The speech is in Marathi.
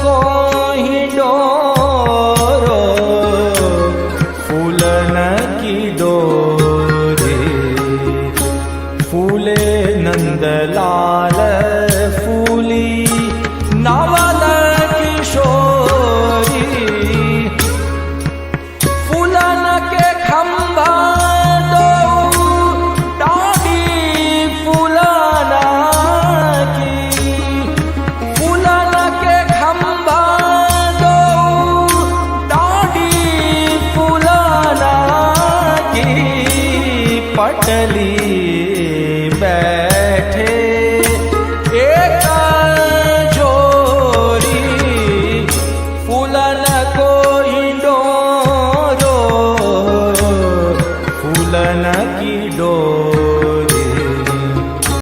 कोई डोरो फूलन की डोरे फूले नंदलाल फूली नावल किशोरी फूलन के खंभा दो डाली फूलाना की फूलन के खंभा दो डाली फूलाना की पटली बैठे